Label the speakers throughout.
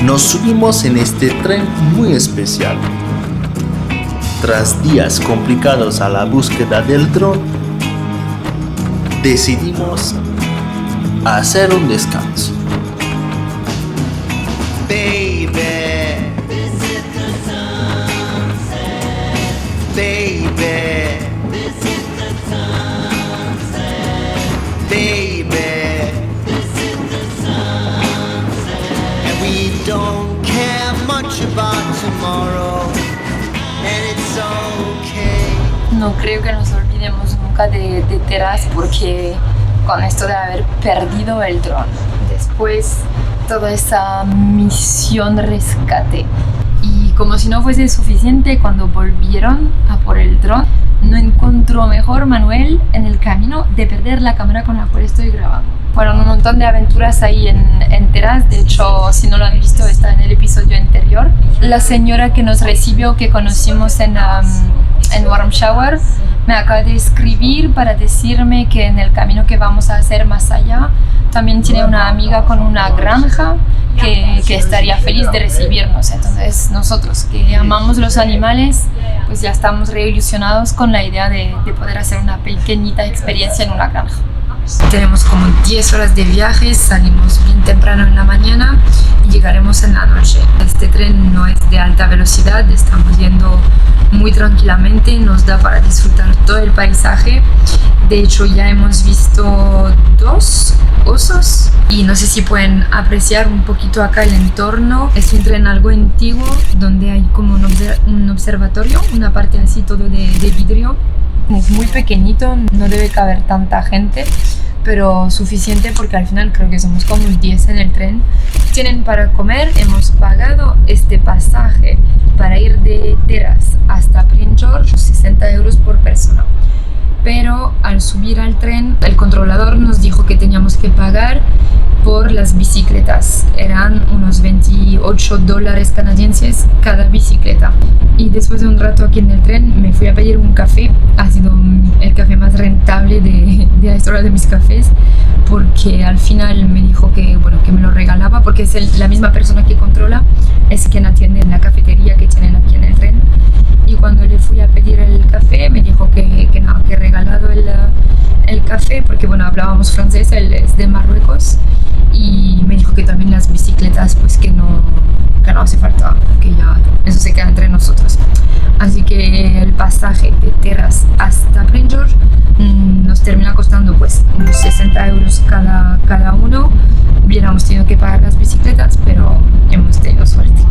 Speaker 1: Nos subimos en este tren muy especial. Tras días complicados a la búsqueda del dron, decidimos hacer un descanso.
Speaker 2: Baby, this is the sunset. Baby, this is the sunset. Baby, this is the sunset. And we don't care much about tomorrow. And it's okay.
Speaker 3: No creo que nos olvidemos nunca de Teras, porque con esto de haber perdido el dron, después toda esa misión rescate, y como si no fuese suficiente, cuando volvieron a por el dron, no encontró mejor Manuel en el camino de perder la cámara con la cual estoy grabando. Fueron un montón de aventuras ahí en Teras. De hecho, si no lo han visto, está en el episodio anterior. La señora que nos recibió, que conocimos en Warm Shower, me acaba de escribir para decirme que en el camino que vamos a hacer más allá también tiene una amiga con una granja que estaría feliz de recibirnos. Entonces nosotros, que amamos los animales, pues ya estamos reilusionados con la idea de poder hacer una pequeñita experiencia en una granja. Tenemos como 10 horas de viaje, salimos bien temprano en la mañana y llegaremos en la noche. Este tren no es de alta velocidad, estamos yendo muy tranquilamente, nos da para disfrutar todo el paisaje. De hecho, ya hemos visto 2 osos y no sé si pueden apreciar un poquito acá el entorno. Es un tren algo antiguo donde hay como un observatorio, una parte así todo de vidrio. Es muy pequeñito, no debe caber tanta gente, pero suficiente porque al final creo que somos como 10 en el tren. Tienen para comer, hemos pagado este pasaje para ir de Teras hasta Prince George, 60 euros por persona. Pero al subir al tren, el controlador nos dijo que teníamos que pagar por las bicicletas. Eran unos $28 canadienses cada bicicleta. Y después de un rato aquí en el tren me fui a pedir un café. Ha sido el café más rentable de la historia de mis cafés, porque al final me dijo que me lo regalaba, porque es la misma persona que controla, es quien atiende en la cafetería que tienen aquí en el tren. Y cuando le fui a pedir el café me dijo que regalado el café, porque hablábamos francés, él es de Marruecos, y me dijo que también las bicicletas pues que no hace falta, que ya eso se queda entre nosotros. Así que el pasaje de Teras hasta Prince George nos termina costando pues unos 60 euros cada uno. Hubiéramos tenido que pagar las bicicletas, pero hemos tenido suerte.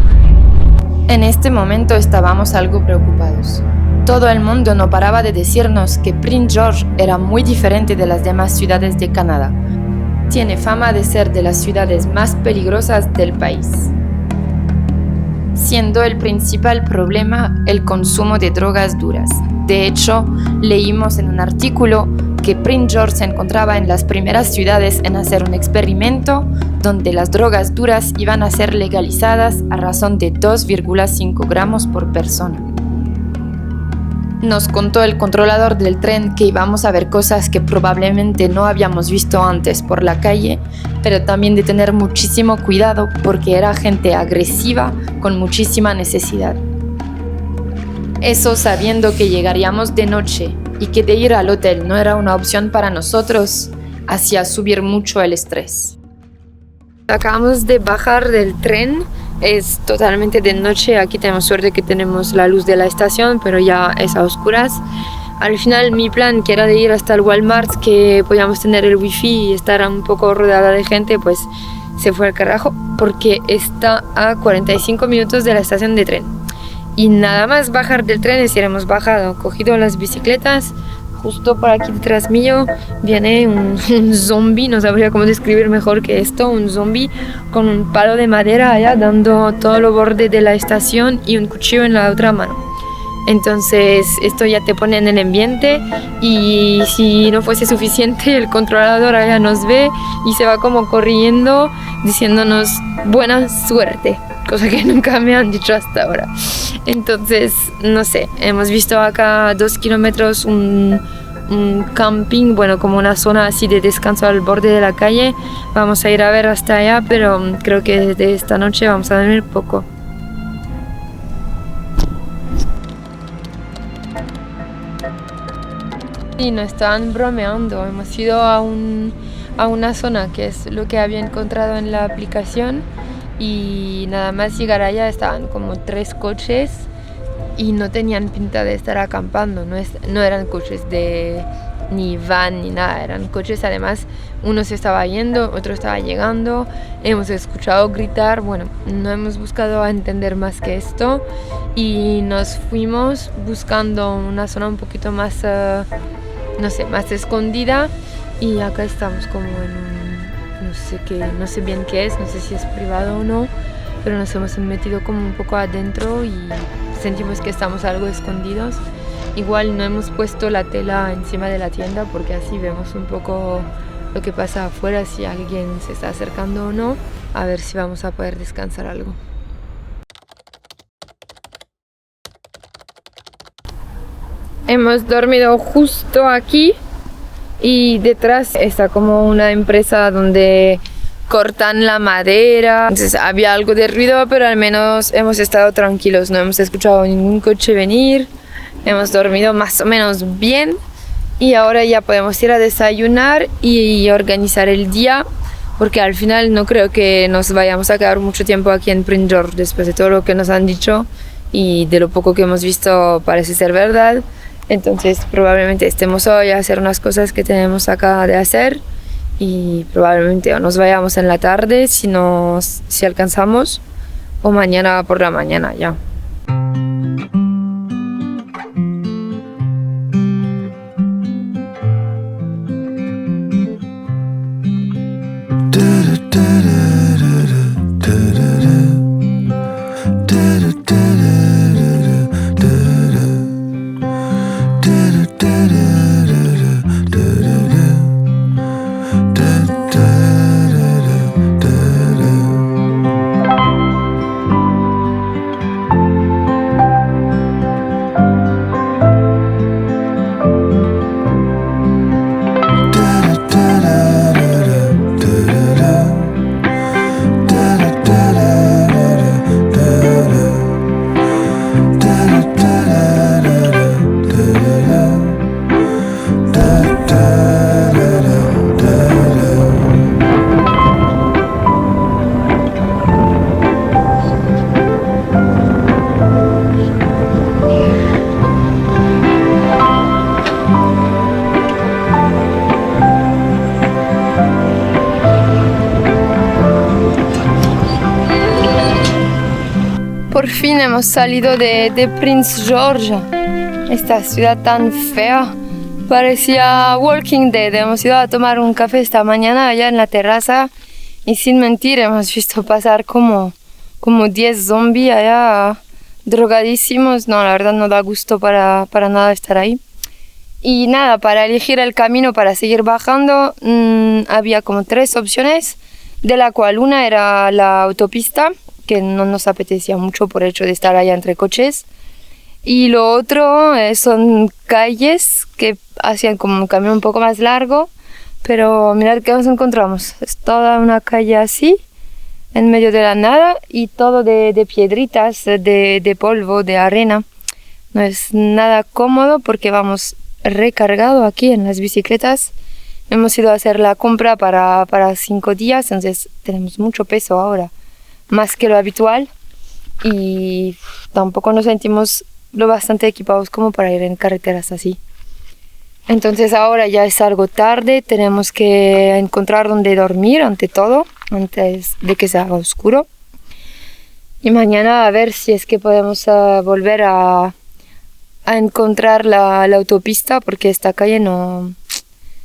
Speaker 3: En este momento estábamos algo preocupados. Todo el mundo no paraba de decirnos que Prince George era muy diferente de las demás ciudades de Canadá. Tiene fama de ser de las ciudades más peligrosas del país, siendo el principal problema el consumo de drogas duras. De hecho, leímos en un artículo que Prince George se encontraba en las primeras ciudades en hacer un experimento donde las drogas duras iban a ser legalizadas a razón de 2,5 gramos por persona. Nos contó el controlador del tren que íbamos a ver cosas que probablemente no habíamos visto antes por la calle, pero también de tener muchísimo cuidado porque era gente agresiva con muchísima necesidad. Eso sabiendo que llegaríamos de noche y que de ir al hotel no era una opción para nosotros, hacía subir mucho el estrés. Acabamos de bajar del tren, es totalmente de noche. Aquí tenemos suerte que tenemos la luz de la estación, pero ya es a oscuras. Al final mi plan, que era de ir hasta el Walmart, que podíamos tener el wifi y estar un poco rodeada de gente, pues se fue al carajo, porque está a 45 minutos de la estación de tren. Y nada más bajar del tren, es decir, hemos bajado, cogido las bicicletas. Justo por aquí detrás mío viene un zombie, no sabría cómo describir mejor que esto, un zombie con un palo de madera allá dando todo lo borde de la estación y un cuchillo en la otra mano. Entonces esto ya te pone en el ambiente, y si no fuese suficiente, el controlador allá nos ve y se va como corriendo diciéndonos buena suerte, cosa que nunca me han dicho hasta ahora. Entonces, no sé, hemos visto acá a 2 kilómetros un un camping, bueno, como una zona así de descanso al borde de la calle. Vamos a ir a ver hasta allá, pero creo que desde esta noche vamos a dormir poco. Sí, no estaban bromeando, hemos ido a una zona que es lo que había encontrado en la aplicación y nada más llegar allá estaban como 3 coches y no tenían pinta de estar acampando, no eran coches ni van ni nada, eran coches, además uno se estaba yendo, otro estaba llegando, hemos escuchado gritar, bueno, no hemos buscado a entender más que esto y nos fuimos buscando una zona un poquito más, no sé, más escondida y acá estamos como en no sé bien qué es, no sé si es privado o no, pero nos hemos metido como un poco adentro y sentimos que estamos algo escondidos. Igual no hemos puesto la tela encima de la tienda porque así vemos un poco lo que pasa afuera, si alguien se está acercando o no, a ver si vamos a poder descansar algo. Hemos dormido justo aquí y detrás está como una empresa donde cortan la madera. Entonces había algo de ruido, pero al menos hemos estado tranquilos, no hemos escuchado ningún coche venir. Hemos dormido más o menos bien y ahora ya podemos ir a desayunar y organizar el día porque al final no creo que nos vayamos a quedar mucho tiempo aquí en Prince George después de todo lo que nos han dicho y de lo poco que hemos visto parece ser verdad. Entonces probablemente estemos hoy a hacer unas cosas que tenemos acá de hacer y probablemente o nos vayamos en la tarde si alcanzamos o mañana por la mañana ya. Por fin hemos salido de Prince George, esta ciudad tan fea. Parecía Walking Dead. Hemos ido a tomar un café esta mañana allá en la terraza y sin mentir hemos visto pasar como 10 zombies allá drogadísimos. No, la verdad no da gusto para nada estar ahí. Y nada, para elegir el camino para seguir bajando había como 3 opciones, de la cual una era la autopista, que no nos apetecía mucho por el hecho de estar allá entre coches. Y lo otro son calles que hacían como un camino un poco más largo, pero mirad que nos encontramos. Es toda una calle así, en medio de la nada, y todo de piedritas, de polvo, de arena. No es nada cómodo porque vamos recargado aquí en las bicicletas. Hemos ido a hacer la compra para 5 días, entonces tenemos mucho peso ahora, más que lo habitual, y tampoco nos sentimos lo bastante equipados como para ir en carreteras así. Entonces ahora ya es algo tarde, tenemos que encontrar dónde dormir ante todo, antes de que se haga oscuro. Y mañana a ver si es que podemos volver a encontrar la autopista, porque esta calle no...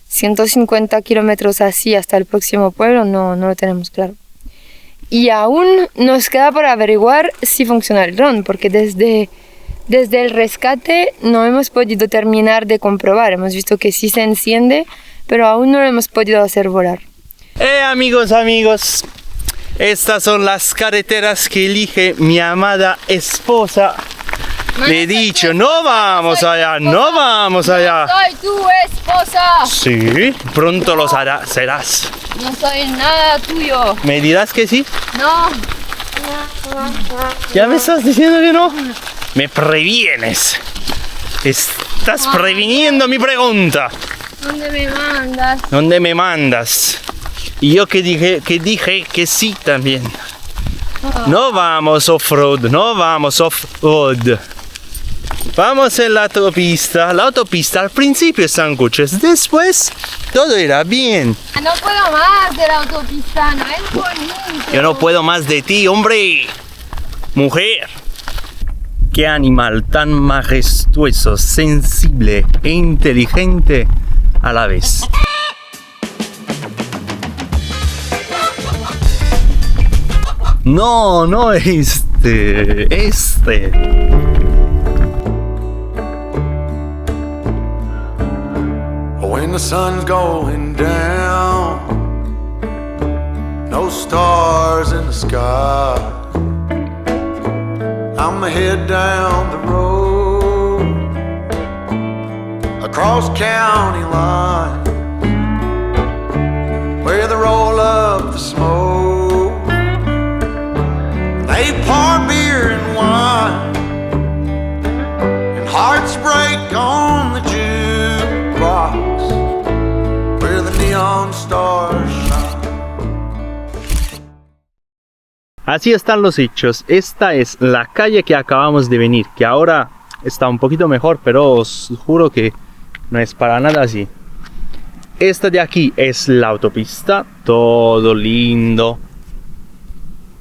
Speaker 3: 150 kilómetros así hasta el próximo pueblo no lo tenemos claro. Y aún nos queda por averiguar si funciona el dron, porque desde el rescate no hemos podido terminar de comprobar. Hemos visto que sí se enciende, pero aún no lo hemos podido hacer volar.
Speaker 4: Amigos, estas son las carreteras que elige mi amada esposa
Speaker 1: Le he dicho, no vamos allá, no vamos allá.
Speaker 3: Soy tu esposa.
Speaker 1: Sí, pronto lo serás.
Speaker 3: No soy nada tuyo.
Speaker 1: ¿Me dirás que sí?
Speaker 3: No.
Speaker 1: ¿Ya me estás diciendo que no? Me previenes. Estás previniendo mi pregunta.
Speaker 3: ¿Dónde me mandas?
Speaker 1: ¿Dónde me mandas? Y yo que dije que sí también. No vamos off-road, no vamos off-road. Vamos en la autopista. La autopista al principio están coches, después todo irá bien.
Speaker 3: No puedo más de la autopista, no es bonito.
Speaker 1: Yo no puedo más de ti, hombre. Mujer. Qué animal tan majestuoso, sensible e inteligente a la vez. No, no este.
Speaker 4: When the sun's going down, no stars in the sky, I'ma head down the road, across county line, where they roll up the smoke, they pour beer and wine, and hearts break on the jukebox, where the neon stars shine.
Speaker 1: Así están los hechos. Esta es la calle que acabamos de venir, que ahora está un poquito mejor, pero os juro que no es para nada así. Esta de aquí es la autopista, todo lindo,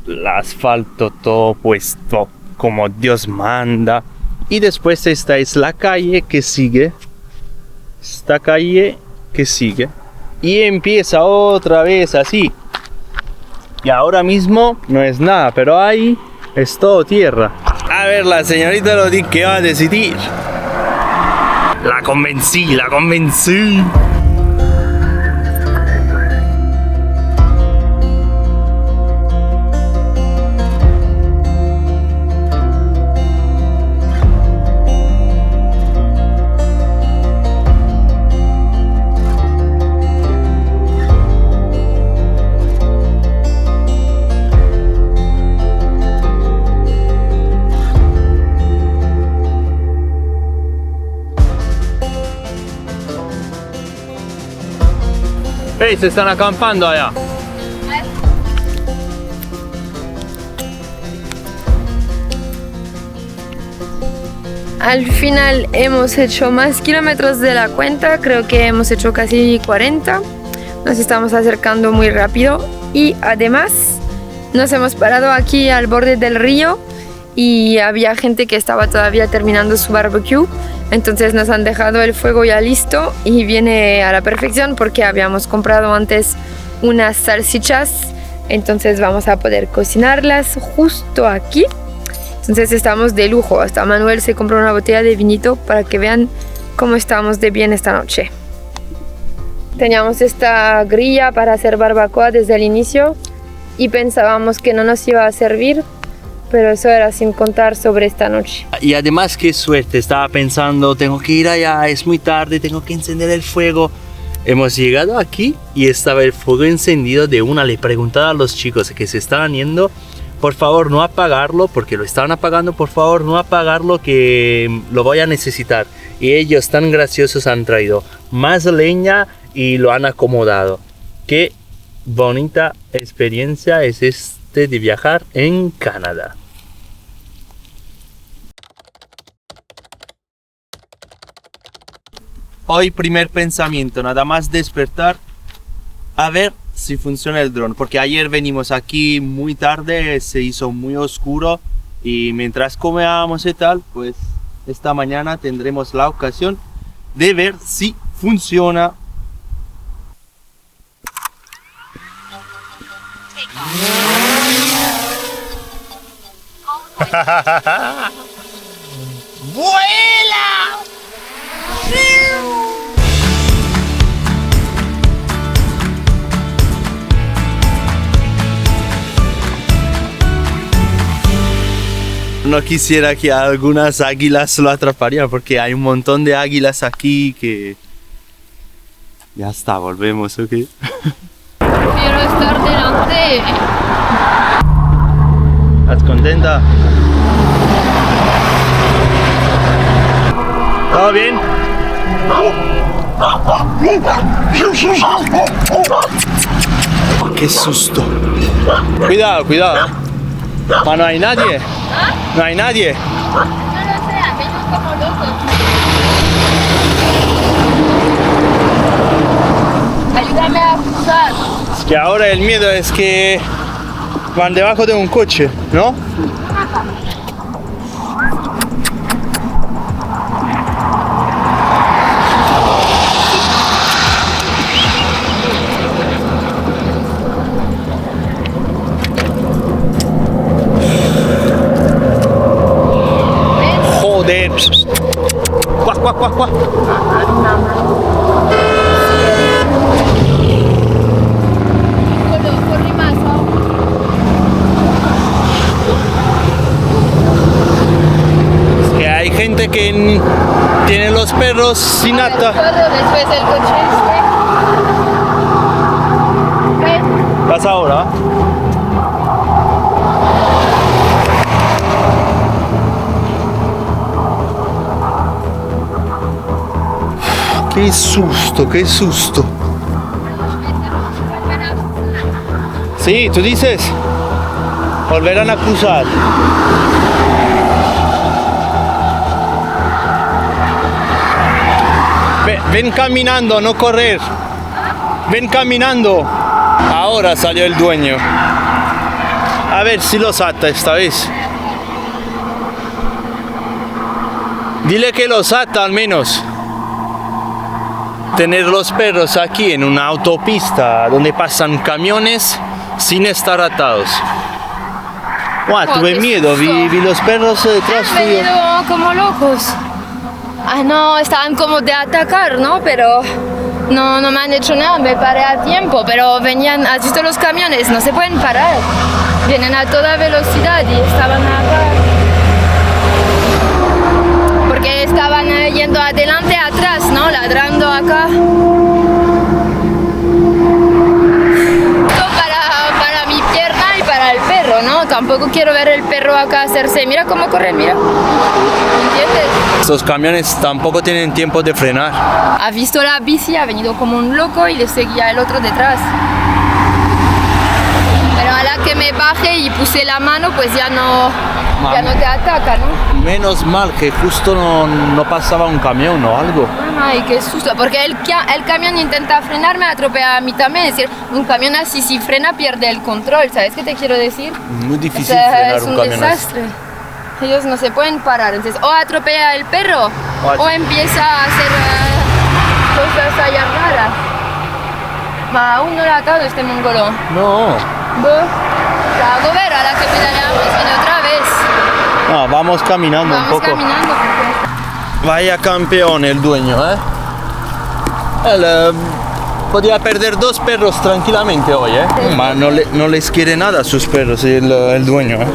Speaker 1: el asfalto todo puesto como Dios manda. Y después esta es la calle que sigue, esta calle que sigue, y empieza otra vez así. Y ahora mismo no es nada, pero ahí es todo tierra. A ver, la señorita Lodi, ¿qué va a decidir? La convencí, la convencí. Hey, se están acampando allá.
Speaker 3: Al final hemos hecho más kilómetros de la cuenta, creo que hemos hecho casi 40. Nos estamos acercando muy rápido y además nos hemos parado aquí al borde del río y había gente que estaba todavía terminando su barbecue. Entonces nos han dejado el fuego ya listo y viene a la perfección porque habíamos comprado antes unas salchichas. Entonces vamos a poder cocinarlas justo aquí. Entonces estamos de lujo. Hasta Manuel se compró una botella de vinito para que vean cómo estamos de bien esta noche. Teníamos esta grilla para hacer barbacoa desde el inicio y pensábamos que no nos iba a servir. Pero eso era sin contar sobre esta noche.
Speaker 1: Y además, qué suerte, estaba pensando, tengo que ir allá, es muy tarde, tengo que encender el fuego. Hemos llegado aquí y estaba el fuego encendido de una. Le preguntaba a los chicos que se estaban yendo, por favor no apagarlo, porque lo estaban apagando, por favor no apagarlo, que lo voy a necesitar. Y ellos tan graciosos han traído más leña y lo han acomodado. Qué bonita experiencia es de viajar en Canadá. Hoy primer pensamiento, nada más despertar, a ver si funciona el dron, porque ayer venimos aquí muy tarde, se hizo muy oscuro y mientras comíamos y tal, pues esta mañana tendremos la ocasión de ver si funciona. ¡Vuela! No quisiera que algunas águilas lo atraparían porque hay un montón de águilas aquí que... Ya está, volvemos, ¿ok?
Speaker 3: Quiero estar delante.
Speaker 1: ¿Estás contenta? ¿Todo bien? ¡Qué susto! Cuidado, cuidado. Ah, no hay nadie. No hay nadie.
Speaker 3: No lo sé, venimos como locos. Ayúdame a cruzar.
Speaker 1: Es que ahora el miedo es que van debajo de un coche, ¿no? Joder. Cuac, cuac, cuac, cuac.
Speaker 3: Corre más.
Speaker 1: Es que hay gente que tiene los perros sin ata.
Speaker 3: Después el coche este.
Speaker 1: ¿Vas ahora? Qué susto, qué susto. Sí, tú dices, volverán a cruzar. Ven caminando, no correr. Ven caminando. Ahora salió el dueño. A ver si los ata esta vez. Dile que los ata al menos. Tener los perros aquí en una autopista donde pasan camiones sin estar atados. Guau, tuve miedo, vi los perros detrás
Speaker 3: Han
Speaker 1: tuyo.
Speaker 3: venido como locos. Ah, no, estaban como de atacar, ¿no? Pero no me han hecho nada, me paré a tiempo. Pero venían, ¿has visto los camiones? No se pueden parar. Vienen a toda velocidad y estaban acá. Porque estaban yendo adelante, atrás, ¿no? Ladrando acá. Para mi pierna y para el perro, ¿no? Tampoco quiero ver el perro acá hacerse. Mira cómo corre, mira. ¿Entiendes?
Speaker 1: Estos camiones tampoco tienen tiempo de frenar.
Speaker 3: Ha visto la bici, ha venido como un loco y le seguía el otro detrás. Pero a la que me bajé y puse la mano, pues ya no te ataca, ¿no?
Speaker 1: Menos mal que justo no pasaba un camión o algo.
Speaker 3: Ay, qué susto, porque el camión intenta frenar, me atropella a mí también. Es decir, un camión así si frena pierde el control, ¿sabes qué te quiero decir?
Speaker 1: Muy
Speaker 3: O
Speaker 1: difícil
Speaker 3: sea,
Speaker 1: frenar
Speaker 3: es
Speaker 1: un
Speaker 3: un
Speaker 1: camión así.
Speaker 3: desastre. Ellos no se pueden parar, entonces o atropella el perro
Speaker 1: O
Speaker 3: o empieza a hacer cosas allá raras. Ma, aún no lo ha atado este mongolo.
Speaker 1: No.
Speaker 3: La hago ver a la que pedaleamos, viene otra vez.
Speaker 1: No, vamos caminando un
Speaker 3: Vamos
Speaker 1: poco.
Speaker 3: caminando. Porque...
Speaker 1: Vaya campeón el dueño, ¿eh? Él podía perder 2 perros tranquilamente hoy, ¿eh? Ma, no les quiere nada a sus perros el dueño, ¿eh?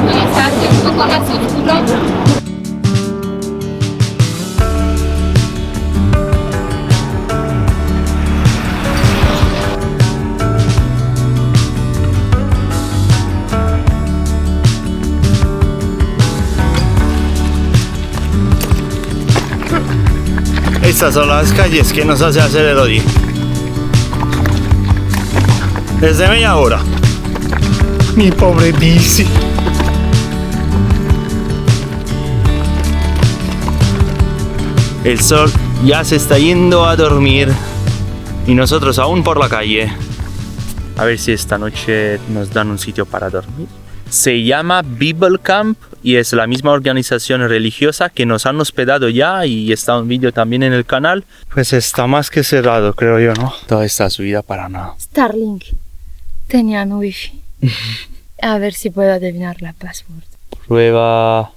Speaker 3: Está un poco más oscuro.
Speaker 1: Estas son las calles que nos hace hacer Elodie. Desde media hora. Mi pobre bici. El sol ya se está yendo a dormir y nosotros aún por la calle. A ver si esta noche nos dan un sitio para dormir. Se llama Bible Camp y es la misma organización religiosa que nos han hospedado ya y está un vídeo también en el canal. Pues está más que cerrado, creo yo, ¿no? Toda esta subida para nada.
Speaker 3: Starlink. Tenían wifi. A ver si puedo adivinar la password.
Speaker 1: Prueba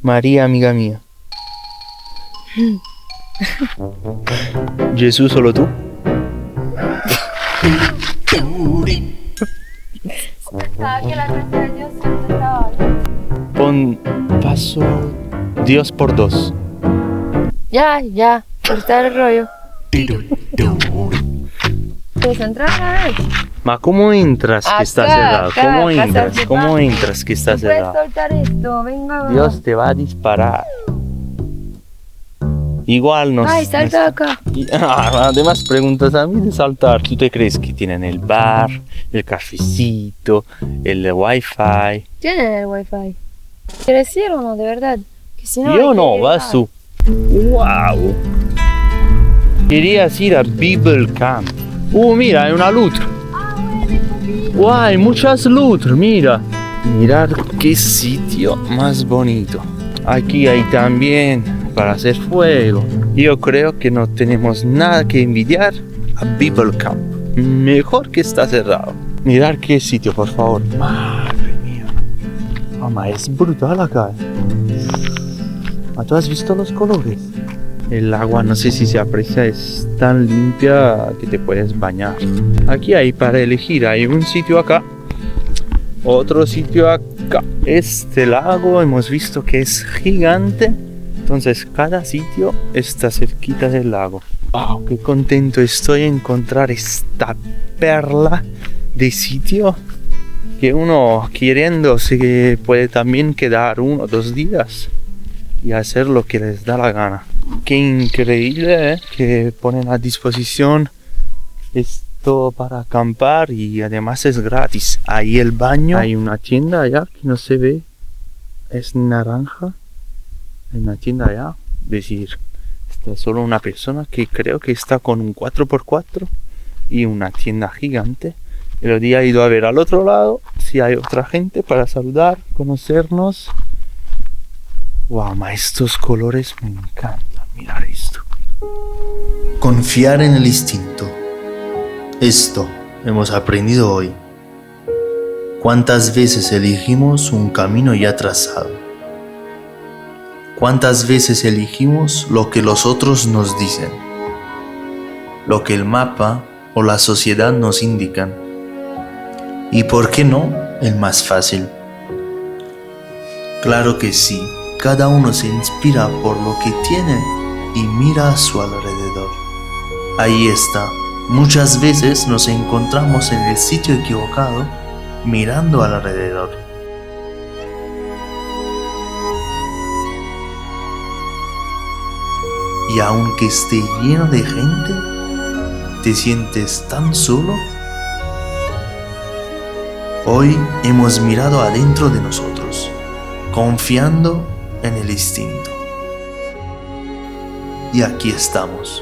Speaker 1: María, amiga mía. Jesús, solo tú.
Speaker 3: Pensaba que la tercera Dios siempre estaba bien.
Speaker 1: Pon paso Dios por 2.
Speaker 3: Ya, cortar el rollo. ¿Puedes entrar a ver?
Speaker 1: Ma, ¿cómo entras que está cerrado? ¿Cómo
Speaker 3: acá,
Speaker 1: entras?
Speaker 3: casa
Speaker 1: ¿Cómo
Speaker 3: de
Speaker 1: entras que está
Speaker 3: ¿Puedes
Speaker 1: cerrado?
Speaker 3: soltar esto? Venga,
Speaker 1: Dios te va a disparar. Igual nos...
Speaker 3: Ay, salta acá.
Speaker 1: Además preguntas a mí de saltar. ¿Tú te crees que tienen el bar, el cafecito, el wifi?
Speaker 3: Tienen el wifi. ¿Quieres ir o no? De verdad. Que si no,
Speaker 1: Yo
Speaker 3: hay que
Speaker 1: no,
Speaker 3: llegar.
Speaker 1: vas tú. Wow. Querías ir a Bible Camp. Mira, hay una lutr. Wow, hay muchas lutr, mira. Mirad qué sitio más bonito. Aquí hay también para hacer fuego. Yo creo que no tenemos nada que envidiar a Bible Camp. Mejor que está cerrado. Mirad qué sitio, por favor. Madre mía. Mamá, es brutal acá. ¿Tú has visto los colores? El agua, no sé si se aprecia, es tan limpia que te puedes bañar. Aquí hay para elegir, hay un sitio acá, otro sitio acá. Este lago hemos visto que es gigante, entonces cada sitio está cerquita del lago. ¡Wow! ¡Qué contento estoy de encontrar esta perla de sitio! Que uno queriendo se puede también quedar 1 o 2 días y hacer lo que les da la gana. Qué increíble, ¿eh? Que ponen a disposición esto para acampar y además es gratis. Ahí el baño, hay una tienda allá que no se ve, es naranja. Hay una tienda allá, es decir, está solo una persona que creo que está con un 4x4 y una tienda gigante. El otro día he ido a ver al otro lado si hay otra gente para saludar, conocernos. Wow, ma, estos colores me encantan. Mirar esto.
Speaker 5: Confiar en el instinto. Esto hemos aprendido hoy. ¿Cuántas veces elegimos un camino ya trazado? ¿Cuántas veces elegimos lo que los otros nos dicen? Lo que el mapa o la sociedad nos indican. ¿Y por qué no el más fácil? Claro que sí, cada uno se inspira por lo que tiene y mira a su alrededor. Ahí está, muchas veces nos encontramos en el sitio equivocado, mirando alrededor. Y aunque esté lleno de gente, ¿te sientes tan solo? Hoy hemos mirado adentro de nosotros, confiando en el instinto. Y aquí estamos.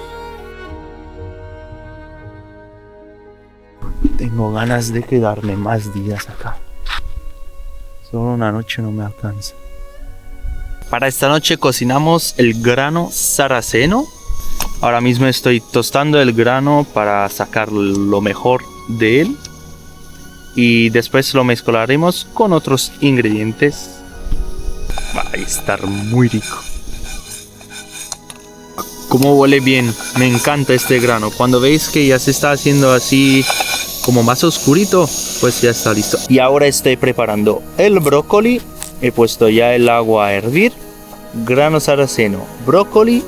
Speaker 1: Tengo ganas de quedarme más días acá. Solo una noche no me alcanza. Para esta noche cocinamos el grano sarraceno. Ahora mismo estoy tostando el grano para sacar lo mejor de él. Y después lo mezclaremos con otros ingredientes. Va a estar muy rico. Como huele bien, me encanta este grano. Cuando veis que ya se está haciendo así como más oscurito, pues ya está listo. Y ahora estoy preparando el brócoli. He puesto ya el agua a hervir. Grano sarraceno, brócoli.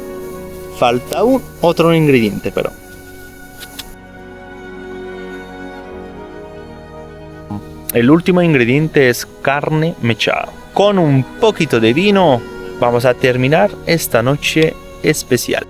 Speaker 1: Falta otro ingrediente, pero el último ingrediente es carne mechada. Con un poquito de vino vamos a terminar esta noche especial.